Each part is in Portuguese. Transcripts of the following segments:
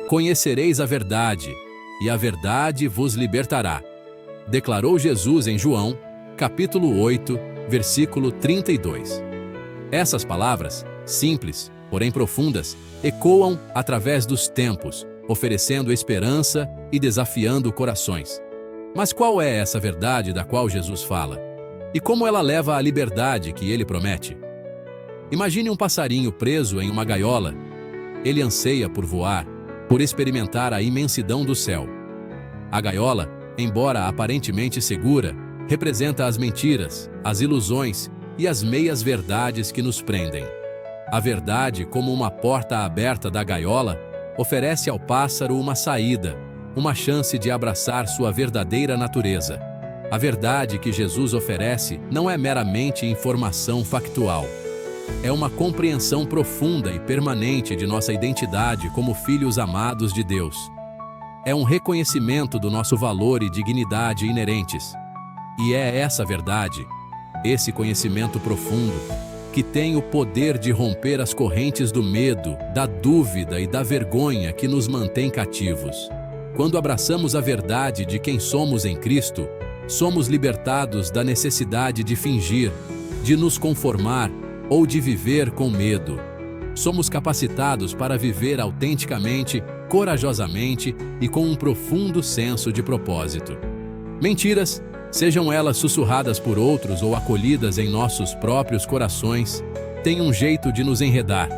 Conhecereis a verdade, e a verdade vos libertará. Declarou Jesus em João, capítulo 8, versículo 32. Essas palavras, simples, porém profundas, ecoam através dos tempos, oferecendo esperança e desafiando corações. Mas qual é essa verdade da qual Jesus fala? E como ela leva à liberdade que ele promete? Imagine um passarinho preso em uma gaiola. Ele anseia por voar, por experimentar a imensidão do céu. A gaiola, embora aparentemente segura, representa as mentiras, as ilusões e as meias-verdades que nos prendem. A verdade, como uma porta aberta da gaiola, oferece ao pássaro uma saída, uma chance de abraçar sua verdadeira natureza. A verdade que Jesus oferece não é meramente informação factual. É uma compreensão profunda e permanente de nossa identidade como filhos amados de Deus. É um reconhecimento do nosso valor e dignidade inerentes. E é essa verdade, esse conhecimento profundo, que tem o poder de romper as correntes do medo, da dúvida e da vergonha que nos mantém cativos. Quando abraçamos a verdade de quem somos em Cristo, somos libertados da necessidade de fingir, de nos conformar ou de viver com medo. Somos capacitados para viver autenticamente, corajosamente e com um profundo senso de propósito. Mentiras, sejam elas sussurradas por outros ou acolhidas em nossos próprios corações, têm um jeito de nos enredar.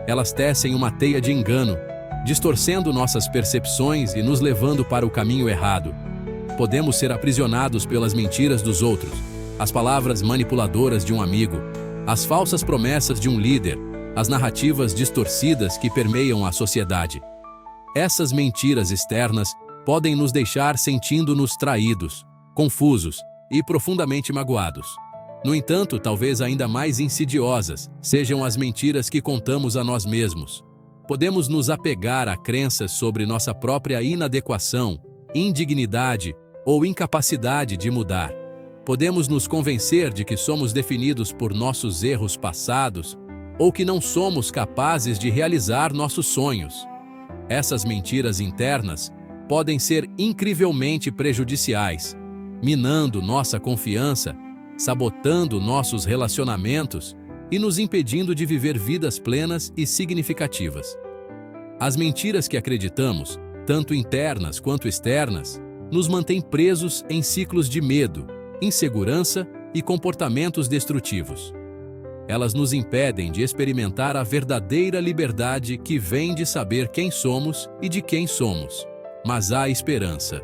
Elas tecem uma teia de engano, distorcendo nossas percepções e nos levando para o caminho errado. Podemos ser aprisionados pelas mentiras dos outros, as palavras manipuladoras de um amigo, as falsas promessas de um líder, as narrativas distorcidas que permeiam a sociedade. Essas mentiras externas podem nos deixar sentindo-nos traídos, confusos e profundamente magoados. No entanto, talvez ainda mais insidiosas sejam as mentiras que contamos a nós mesmos. Podemos nos apegar a crenças sobre nossa própria inadequação, indignidade ou incapacidade de mudar. Podemos nos convencer de que somos definidos por nossos erros passados ou que não somos capazes de realizar nossos sonhos. Essas mentiras internas podem ser incrivelmente prejudiciais, minando nossa confiança, sabotando nossos relacionamentos e nos impedindo de viver vidas plenas e significativas. As mentiras que acreditamos, tanto internas quanto externas, nos mantêm presos em ciclos de medo, insegurança e comportamentos destrutivos. Elas nos impedem de experimentar a verdadeira liberdade que vem de saber quem somos e de quem somos. Mas há esperança.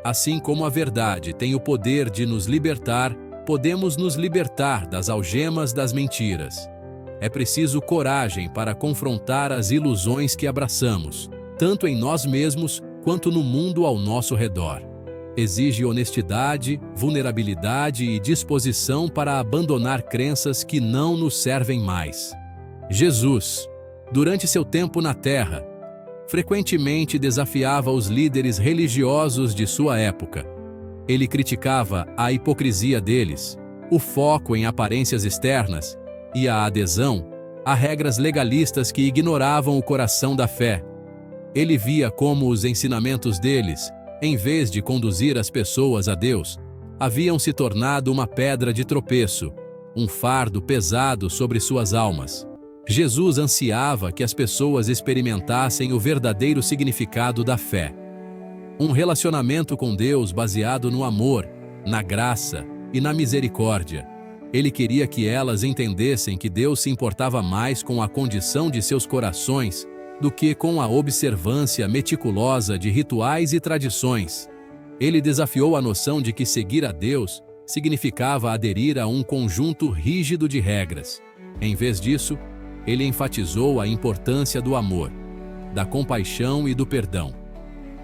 Assim como a verdade tem o poder de nos libertar, podemos nos libertar das algemas das mentiras. É preciso coragem para confrontar as ilusões que abraçamos, tanto em nós mesmos quanto no mundo ao nosso redor. Exige honestidade, vulnerabilidade e disposição para abandonar crenças que não nos servem mais. Jesus, durante seu tempo na Terra, frequentemente desafiava os líderes religiosos de sua época. Ele criticava a hipocrisia deles, o foco em aparências externas e a adesão a regras legalistas que ignoravam o coração da fé. Ele via como os ensinamentos deles, em vez de conduzir as pessoas a Deus, haviam se tornado uma pedra de tropeço, um fardo pesado sobre suas almas. Jesus ansiava que as pessoas experimentassem o verdadeiro significado da fé. Um relacionamento com Deus baseado no amor, na graça e na misericórdia. Ele queria que elas entendessem que Deus se importava mais com a condição de seus corações do que com a observância meticulosa de rituais e tradições. Ele desafiou a noção de que seguir a Deus significava aderir a um conjunto rígido de regras. Em vez disso, ele enfatizou a importância do amor, da compaixão e do perdão.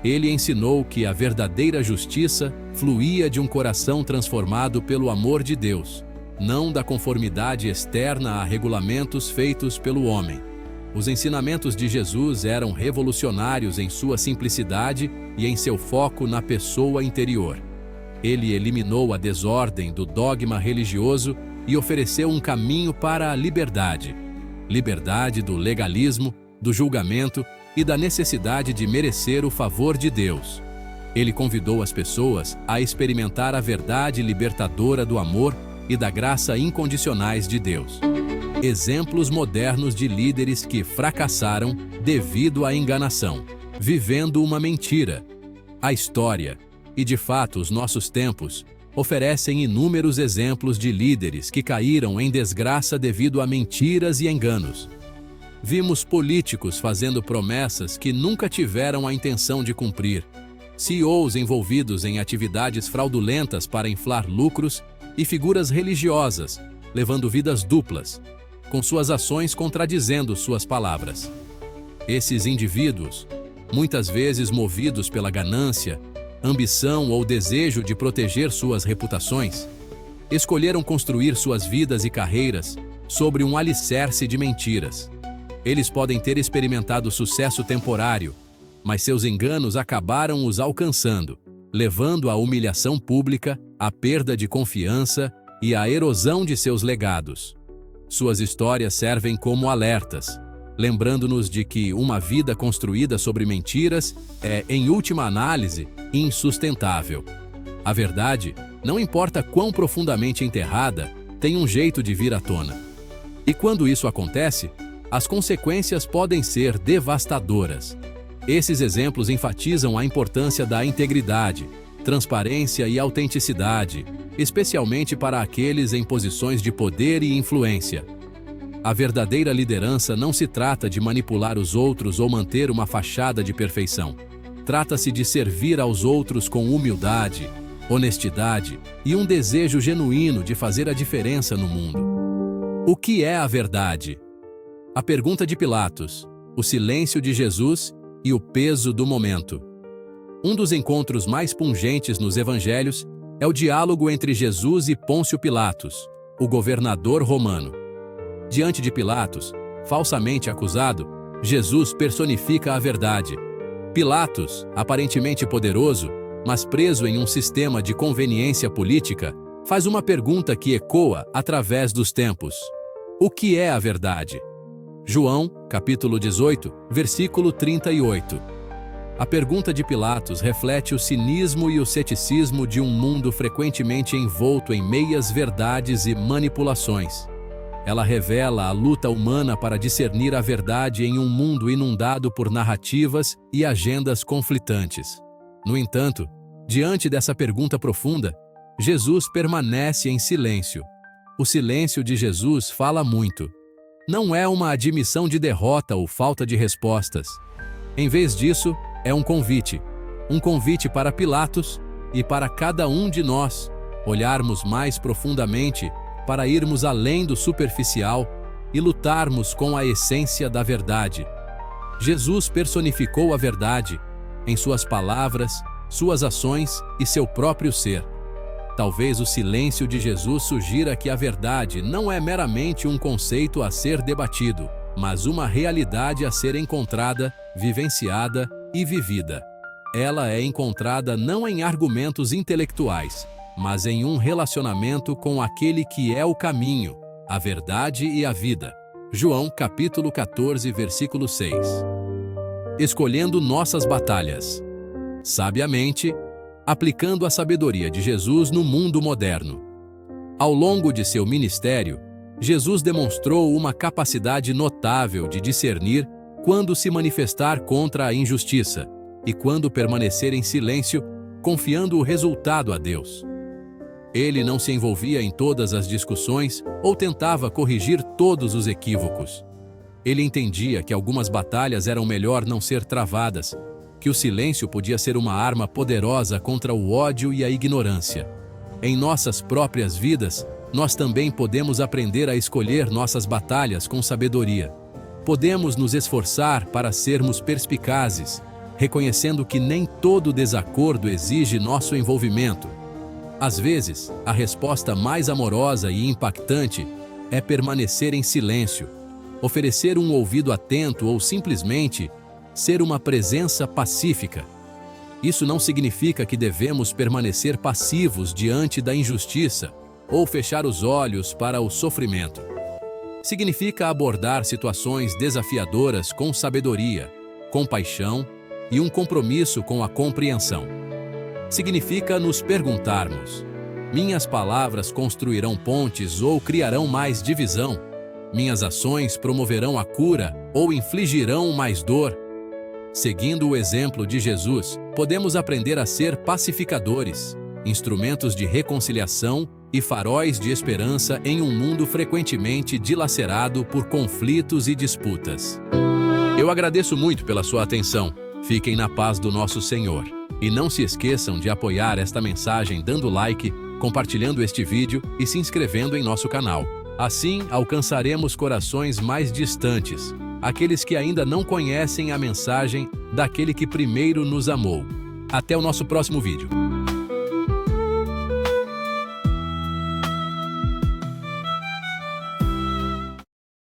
Ele ensinou que a verdadeira justiça fluía de um coração transformado pelo amor de Deus, não da conformidade externa a regulamentos feitos pelo homem. Os ensinamentos de Jesus eram revolucionários em sua simplicidade e em seu foco na pessoa interior. Ele eliminou a desordem do dogma religioso e ofereceu um caminho para a liberdade. Liberdade do legalismo, do julgamento e da necessidade de merecer o favor de Deus. Ele convidou as pessoas a experimentar a verdade libertadora do amor e da graça incondicionais de Deus. Exemplos modernos de líderes que fracassaram devido à enganação, vivendo uma mentira. A história, e de fato os nossos tempos, oferecem inúmeros exemplos de líderes que caíram em desgraça devido a mentiras e enganos. Vimos políticos fazendo promessas que nunca tiveram a intenção de cumprir, CEOs envolvidos em atividades fraudulentas para inflar lucros e figuras religiosas, levando vidas duplas, com suas ações contradizendo suas palavras. Esses indivíduos, muitas vezes movidos pela ganância, ambição ou desejo de proteger suas reputações, escolheram construir suas vidas e carreiras sobre um alicerce de mentiras. Eles podem ter experimentado sucesso temporário, mas seus enganos acabaram os alcançando, levando à humilhação pública, à perda de confiança e à erosão de seus legados. Suas histórias servem como alertas, lembrando-nos de que uma vida construída sobre mentiras é, em última análise, insustentável. A verdade, não importa quão profundamente enterrada, tem um jeito de vir à tona. E quando isso acontece, as consequências podem ser devastadoras. Esses exemplos enfatizam a importância da integridade, transparência e autenticidade, especialmente para aqueles em posições de poder e influência. A verdadeira liderança não se trata de manipular os outros ou manter uma fachada de perfeição. Trata-se de servir aos outros com humildade, honestidade e um desejo genuíno de fazer a diferença no mundo. O que é a verdade? A pergunta de Pilatos, o silêncio de Jesus e o peso do momento. Um dos encontros mais pungentes nos evangelhos é o diálogo entre Jesus e Pôncio Pilatos, o governador romano. Diante de Pilatos, falsamente acusado, Jesus personifica a verdade. Pilatos, aparentemente poderoso, mas preso em um sistema de conveniência política, faz uma pergunta que ecoa através dos tempos. O que é a verdade? João, capítulo 18, versículo 38. A pergunta de Pilatos reflete o cinismo e o ceticismo de um mundo frequentemente envolto em meias-verdades e manipulações. Ela revela a luta humana para discernir a verdade em um mundo inundado por narrativas e agendas conflitantes. No entanto, diante dessa pergunta profunda, Jesus permanece em silêncio. O silêncio de Jesus fala muito. Não é uma admissão de derrota ou falta de respostas. Em vez disso, é um convite para Pilatos e para cada um de nós olharmos mais profundamente para irmos além do superficial e lutarmos com a essência da verdade. Jesus personificou a verdade em suas palavras, suas ações e seu próprio ser. Talvez o silêncio de Jesus sugira que a verdade não é meramente um conceito a ser debatido, mas uma realidade a ser encontrada, vivenciada e vivida. Ela é encontrada não em argumentos intelectuais, mas em um relacionamento com aquele que é o caminho, a verdade e a vida. João capítulo 14, versículo 6. Escolhendo nossas batalhas. Sabiamente, aplicando a sabedoria de Jesus no mundo moderno. Ao longo de seu ministério, Jesus demonstrou uma capacidade notável de discernir quando se manifestar contra a injustiça e quando permanecer em silêncio, confiando o resultado a Deus. Ele não se envolvia em todas as discussões ou tentava corrigir todos os equívocos. Ele entendia que algumas batalhas eram melhor não ser travadas, que o silêncio podia ser uma arma poderosa contra o ódio e a ignorância. Em nossas próprias vidas, nós também podemos aprender a escolher nossas batalhas com sabedoria. Podemos nos esforçar para sermos perspicazes, reconhecendo que nem todo desacordo exige nosso envolvimento. Às vezes, a resposta mais amorosa e impactante é permanecer em silêncio, oferecer um ouvido atento ou simplesmente ser uma presença pacífica. Isso não significa que devemos permanecer passivos diante da injustiça ou fechar os olhos para o sofrimento. Significa abordar situações desafiadoras com sabedoria, compaixão e um compromisso com a compreensão. Significa nos perguntarmos: minhas palavras construirão pontes ou criarão mais divisão? Minhas ações promoverão a cura ou infligirão mais dor? Seguindo o exemplo de Jesus, podemos aprender a ser pacificadores, instrumentos de reconciliação e faróis de esperança em um mundo frequentemente dilacerado por conflitos e disputas. Eu agradeço muito pela sua atenção. Fiquem na paz do nosso Senhor. E não se esqueçam de apoiar esta mensagem dando like, compartilhando este vídeo e se inscrevendo em nosso canal. Assim, alcançaremos corações mais distantes, aqueles que ainda não conhecem a mensagem daquele que primeiro nos amou. Até o nosso próximo vídeo.